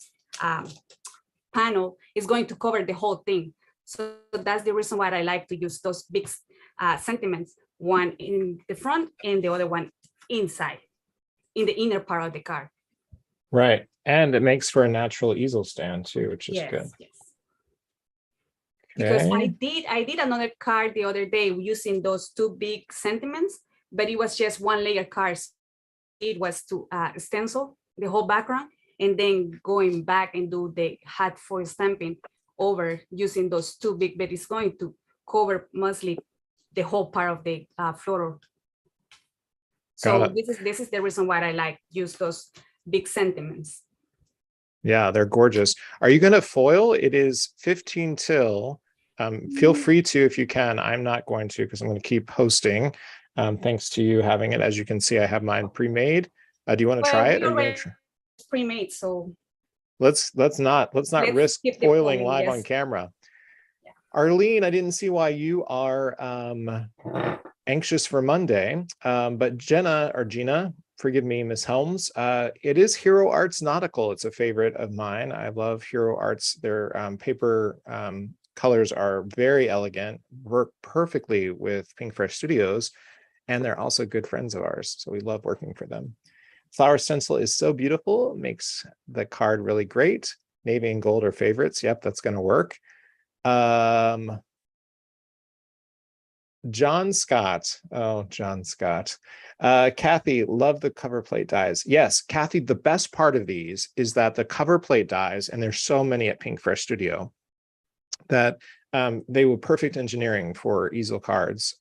panel is going to cover the whole thing. So that's the reason why I like to use those big sentiments, one in the front and the other one inside, in the inner part of the card. Right. And it makes for a natural easel stand too, which is good. Yes. Because I did another card the other day using those 2 big sentiments, but it was just 1 layer card. It was to stencil the whole background, and then going back and do the hat foil stamping over using those 2 big, but it's going to cover mostly the whole part of the floral. So this is the reason why I like use those big sentiments. Yeah, they're gorgeous. Are you going to foil? It is 15 till. Feel free to if you can. I'm not going to, because I'm going to keep hosting. Thanks to you having it. As you can see, I have mine pre-made. Do you want to try it? Or pre-made, so let's not risk foiling live on camera. Yeah. Arlene, I didn't see why you are anxious for Monday, but Gina, forgive me, Miss Helms. It is Hero Arts Nautical. It's a favorite of mine. I love Hero Arts. Their paper colors are very elegant, work perfectly with Pink Fresh Studios, and they're also good friends of ours. So we love working for them. Flower stencil is so beautiful. It makes the card really great. Navy and gold are favorites. Yep, that's going to work. John Scott. Oh, John Scott. Kathy, love the cover plate dies. Yes, Kathy, the best part of these is that the cover plate dies, and there's so many at Pink Fresh Studio, that they were perfect engineering for easel cards.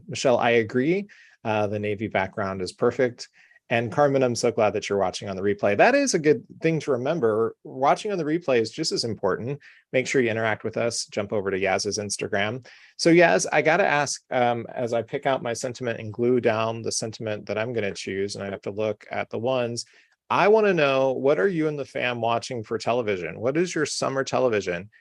Michelle, I agree. The navy background is perfect. And Carmen, I'm so glad that you're watching on the replay. That is a good thing to remember. Watching on the replay is just as important. Make sure you interact with us. Jump over to Yaz's Instagram. So Yaz, I got to ask, as I pick out my sentiment and glue down the sentiment that I'm going to choose, and I have to look at the ones, I want to know, what are you and the fam watching for television? What is your summer television?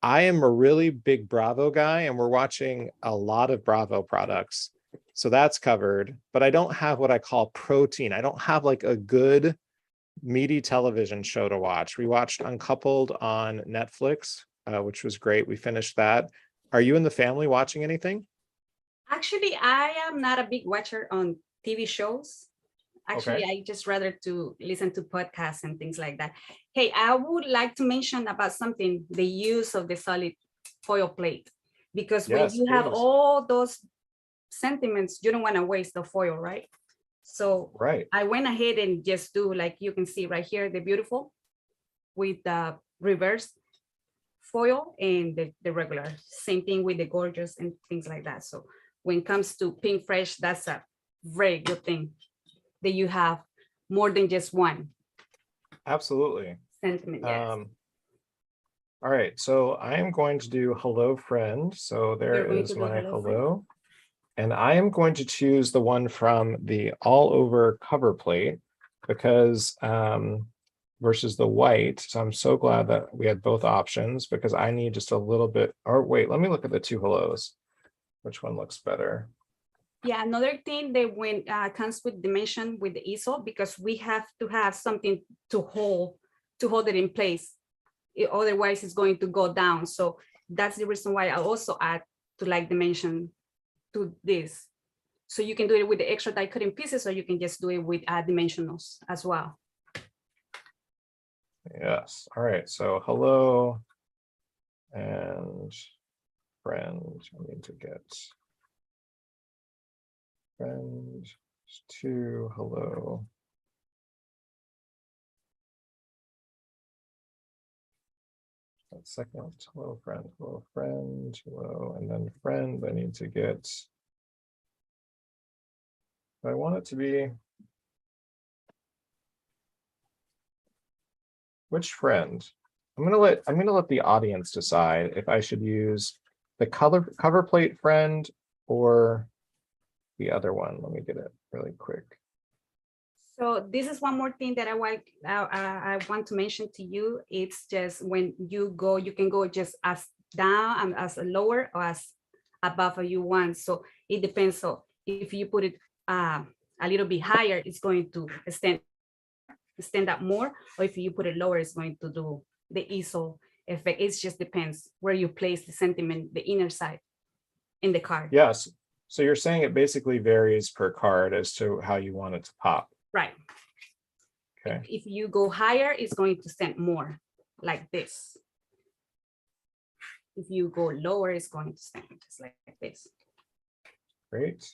I am a really big Bravo guy, and we're watching a lot of Bravo products. So that's covered, but I don't have what I call protein. I don't have like a good meaty television show to watch. We watched Uncoupled on Netflix, which was great. We finished that. Are you and the family watching anything? Actually, I am not a big watcher on TV shows. Actually, Okay. I just rather to listen to podcasts and things like that. Hey, I would like to mention about something, the use of the solid foil plate, because when Yes, you have please. all those sentiments, you don't want to waste the foil, right? So Right. I went ahead and just do, like you can see right here, the beautiful with the reverse foil and the regular. Same thing with the gorgeous and things like that. So when it comes to Pink Fresh, that's a very good thing that you have more than just one Absolutely. sentiment. Yes. All right, so I am going to do hello friend. So there You're going is to do my hello, friend? hello. And I am going to choose the one from the all over cover plate because versus the white. So I'm so glad that we had both options because I need just a little bit, or wait, let me look at the two hellos. Which one looks better? Yeah, another thing that when comes with dimension with the easel, because we have to have something to hold it in place. Otherwise it's going to go down. So that's the reason why I also add to like dimension to this. So you can do it with the extra die cutting pieces, or you can just do it with dimensionals as well. Yes. All right. So hello and friend. I need to get friend to hello. Second, hello friend, hello, and then friend. I need to get. I want it to be. Which friend? I'm gonna let the audience decide if I should use the cover plate friend or the other one. Let me get it really quick. So this is one more thing that I want to mention to you. It's just when you go, you can go just as down and as lower or as above as you want. So it depends. So if you put it a little bit higher, it's going to stand up more, or if you put it lower, it's going to do the easel effect. It just depends where you place the sentiment, the inner side in the card. Yes. So you're saying it basically varies per card as to how you want it to pop. Right. Okay. If you go higher, it's going to stand more like this. If you go lower, it's going to stand just like this. Great.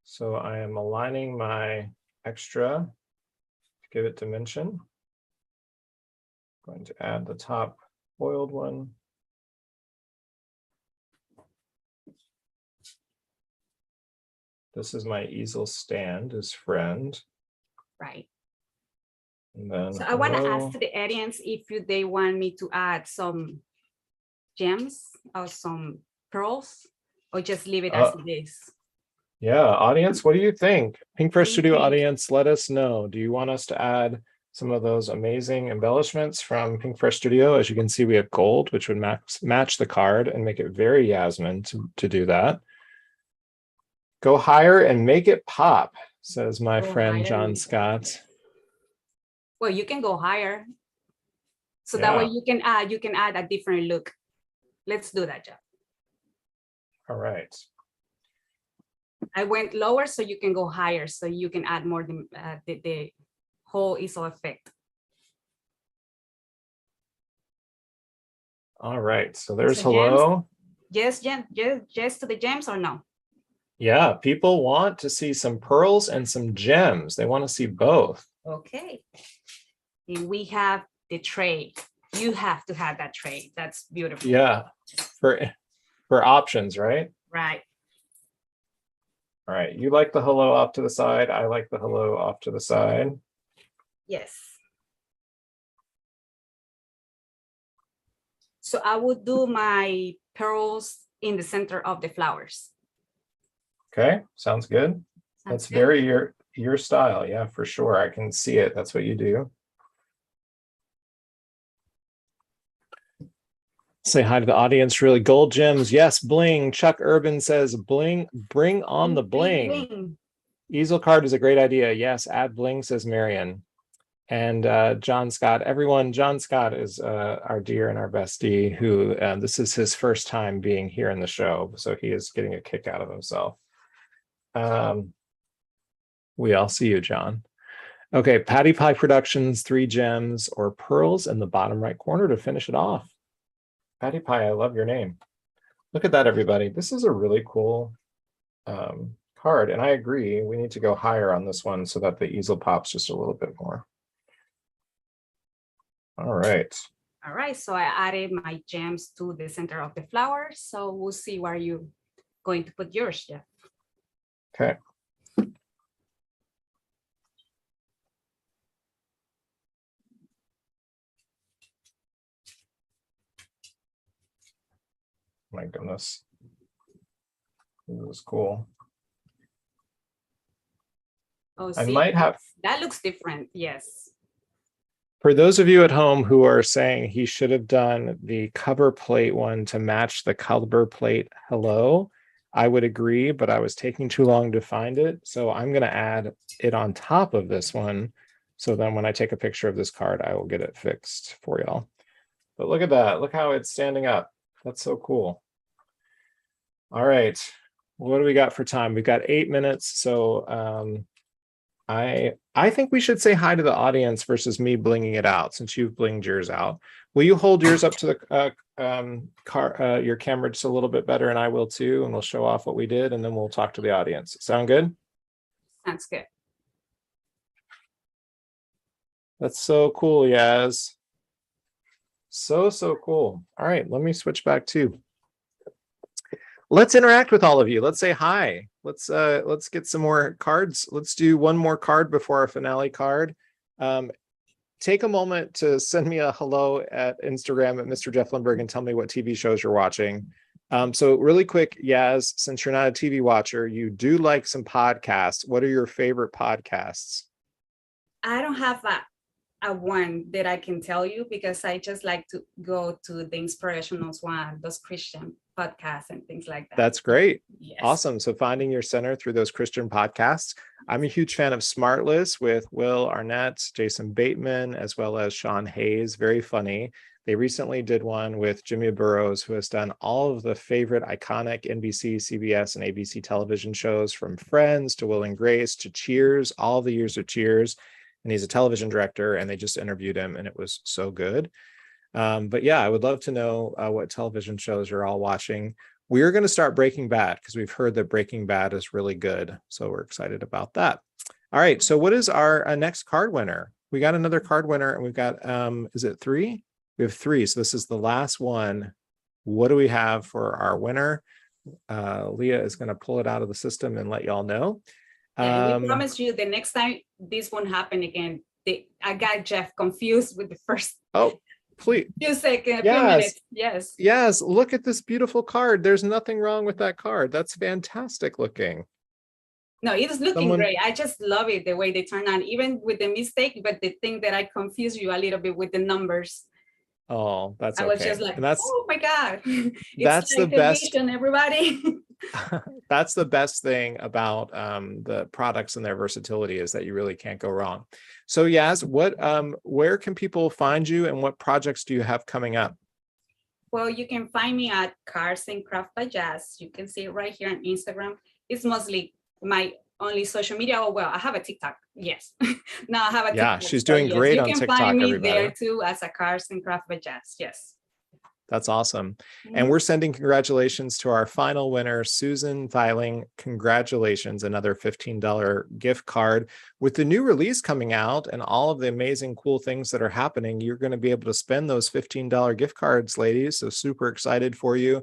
So I am aligning my extra to give it dimension. Going to add the top foiled one. This is my easel stand as friend. Right. And then so I want to ask to the audience if they want me to add some gems or some pearls, or just leave it as it is. Yeah, audience, what do you think? Pink Fresh Studio think? audience, let us know. Do you want us to add some of those amazing embellishments from Pink Fresh Studio? As you can see, we have gold, which would match the card and make it very Yasmin to do that. Go higher and make it pop, says my friend John Scott. Well, you can go higher. So that way you can add a different look. Let's do that, Jeff. All right. I went lower, so you can go higher, so you can add more the whole easel effect. All right, so there's hello. Yes, to the gems or no? Yeah, people want to see some pearls and some gems. They want to see both. Okay. And we have the tray. You have to have that tray. That's beautiful. Yeah, for options, right? Right. All right, you like the hello off to the side. I like the hello off to the side. Yes. So I would do my pearls in the center of the flowers. Okay, sounds good. That's good. very your style. Yeah, for sure. I can see it. That's what you do. Say hi to the audience. Really, gold gems. Yes, bling. Chuck Urban says bling. Bring on the bling. Easel card is a great idea. Yes, add bling, says Marion. And John Scott, everyone, John Scott is our dear and our bestie who this is his first time being here in the show. So he is getting a kick out of himself. We all see you, John. Okay, Patty Pie Productions, 3 gems or pearls in the bottom right corner to finish it off. Patty Pie, I love your name. Look at that, everybody. This is a really cool card. And I agree, we need to go higher on this one so that the easel pops just a little bit more. All right. All right, so I added my gems to the center of the flower. So we'll see where you're going to put yours, Jeff. Okay. My goodness. This is cool. Oh, I see, might have. That looks different, yes. For those of you at home who are saying he should have done the cover plate one to match the cover plate hello, I would agree, but I was taking too long to find it. So I'm going to add it on top of this one. So then when I take a picture of this card, I will get it fixed for y'all. But look at that. Look how it's standing up. That's so cool. All right. What do we got for time? We've got 8 minutes. So I think we should say hi to the audience versus me blinging it out since you've blinged yours out. Will you hold yours up to the your camera just a little bit better, and I will too, and we'll show off what we did, and then we'll talk to the audience. Sound good? Sounds good. That's so cool, Yaz. So cool. All right, let me switch back to. Let's interact with all of you. Let's say hi. Let's get some more cards. Let's do one more card before our finale card. Take a moment to send me a hello at Instagram at Mr. Jeff Lindberg and tell me what TV shows you're watching. So really quick, Yaz, since you're not a TV watcher, you do like some podcasts. What are your favorite podcasts? I don't have a one that I can tell you because I just like to go to the inspirational one, those Christian podcasts and things like that. That's great. Yes. Awesome. So finding your center through those Christian podcasts. I'm a huge fan of Smartless with Will Arnett, Jason Bateman, as well as Sean Hayes. Very funny. They recently did one with Jimmy Burrows, who has done all of the favorite iconic NBC, CBS, and ABC television shows from Friends to Will and Grace to Cheers, all the years of Cheers. And he's a television director, and they just interviewed him, and it was so good. But yeah, I would love to know what television shows you're all watching. We're going to start Breaking Bad because we've heard that Breaking Bad is really good. So we're excited about that. All right. So what is our next card winner? We got another card winner, and we've got, is it 3? We have 3. So this is the last one. What do we have for our winner? Leah is going to pull it out of the system and let y'all know. Yeah, we promise you the next time this won't happen again. I got Jeff confused with the first. Oh, please. Few seconds, Yes. few minutes. Yes. Yes. Look at this beautiful card. There's nothing wrong with that card. That's fantastic looking. No, it's looking great. I just love it the way they turn on, even with the mistake. But the thing that I confuse you a little bit with the numbers. Oh, that's okay. I was just like, and that's, oh my God. It's that's like the best. vision, everybody. That's the best thing about the products and their versatility is that you really can't go wrong. So Yaz, where can people find you and what projects do you have coming up? Well, you can find me at Cards and Craft by Yaz. You can see it right here on Instagram. It's mostly my only social media. Oh, well, I have a TikTok. Yes. Now I have a TikTok. Yeah, she's doing great on TikTok, you can find me everybody. there too as a Cards and Craft by Yaz. Yes. That's awesome. And we're sending congratulations to our final winner, Susan Thiling. Congratulations, another $15 gift card. With the new release coming out and all of the amazing cool things that are happening, you're going to be able to spend those $15 gift cards, ladies. So super excited for you.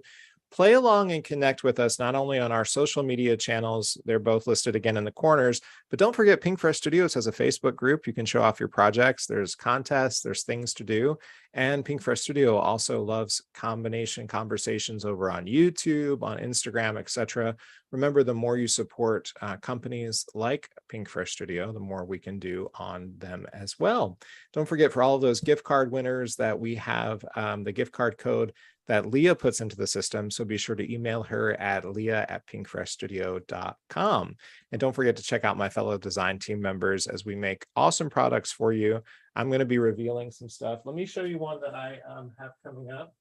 play along and connect with us, not only on our social media channels, they're both listed again in the corners, but don't forget Pink Fresh Studios has a Facebook group. You can show off your projects. There's contests, there's things to do. And Pink Fresh Studio also loves combination conversations over on YouTube, on Instagram, etc. Remember, the more you support companies like Pink Fresh Studio, the more we can do on them as well. Don't forget, for all of those gift card winners that we have, the gift card code that Leah puts into the system. So be sure to email her at leah@pinkfreshstudio.com. And don't forget to check out my fellow design team members as we make awesome products for you. I'm going to be revealing some stuff. Let me show you one that I have coming up.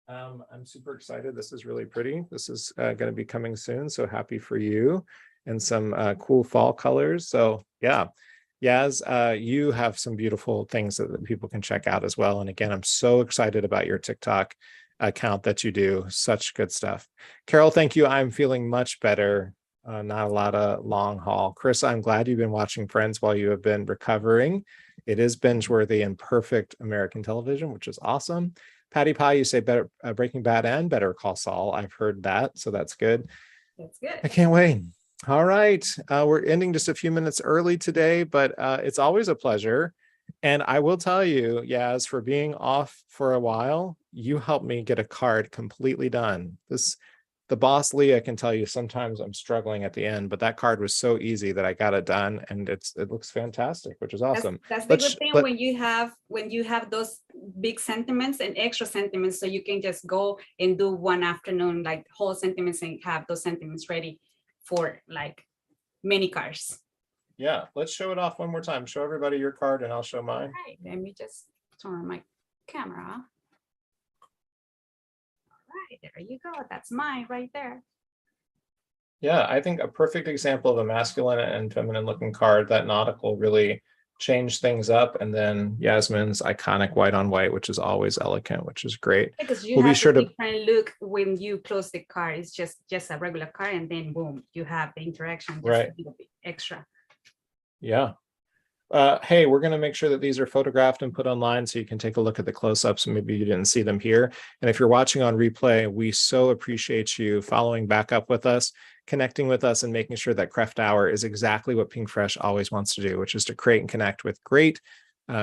I'm super excited. This is really pretty. This is going to be coming soon. So happy for you, and some cool fall colors. So yeah. Yaz, you have some beautiful things that people can check out as well. And again, I'm so excited about your TikTok account that you do. Such good stuff. Carol, thank you. I'm feeling much better. Not a lot of long haul. Chris, I'm glad you've been watching Friends while you have been recovering. It is binge worthy and perfect American television, which is awesome. Patty Pie, you say better Breaking Bad and Better Call Saul. I've heard that, so that's good. That's good. I can't wait. All right. We're ending just a few minutes early today, but it's always a pleasure. And I will tell you, Yaz, for being off for a while, you helped me get a card completely done. The boss Leah can tell you sometimes I'm struggling at the end, but that card was so easy that I got it done, and it looks fantastic, which is awesome. That's the good thing when you have those big sentiments and extra sentiments, so you can just go and do one afternoon, like whole sentiments, and have those sentiments ready for like many cards. Yeah, let's show it off one more time. Show everybody your card and I'll show mine. All right, let me just turn my camera. All right, there you go. That's mine right there. Yeah, I think a perfect example of a masculine and feminine looking card. That nautical really changed things up. And then Yasmin's iconic white on white, which is always elegant, which is great. Because you have a different look when you close the card. It's just a regular card, and then boom, you have the interaction, just right, a little bit extra. Yeah. Hey, we're going to make sure that these are photographed and put online so you can take a look at the close-ups. Maybe you didn't see them here. And if you're watching on replay, we so appreciate you following back up with us, connecting with us, and making sure that Craft Hour is exactly what Pink Fresh always wants to do, which is to create and connect with great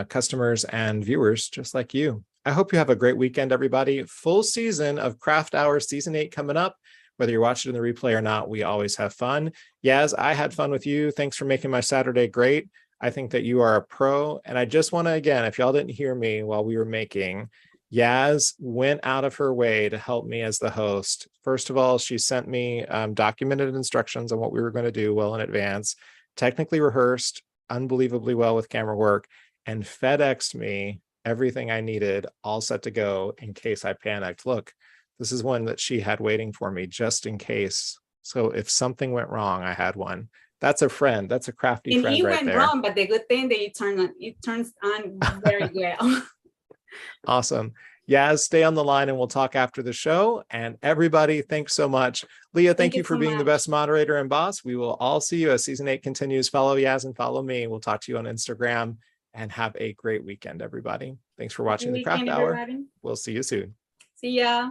customers and viewers just like you. I hope you have a great weekend, everybody. Full season of Craft Hour Season 8 coming up. Whether you're watching in the replay or not, we always have fun. Yaz, I had fun with you. Thanks for making my Saturday great. I think that you are a pro. And I just want to, again, if y'all didn't hear me while we were making, Yaz went out of her way to help me as the host. First of all, she sent me documented instructions on what we were going to do well in advance, technically rehearsed unbelievably well with camera work, and FedExed me everything I needed, all set to go in case I panicked. Look, this is one that she had waiting for me just in case. So if something went wrong, I had one. That's a friend. That's a crafty and friend right there. It went wrong, but the good thing that it turns on very well. Awesome. Yaz, stay on the line and we'll talk after the show. And everybody, thanks so much. Leah, thank you for being the best moderator and boss. We will all see you as season 8 continues. Follow Yaz and follow me. We'll talk to you on Instagram, and have a great weekend, everybody. Thanks for watching the Craft Hour. We'll see you soon. See ya.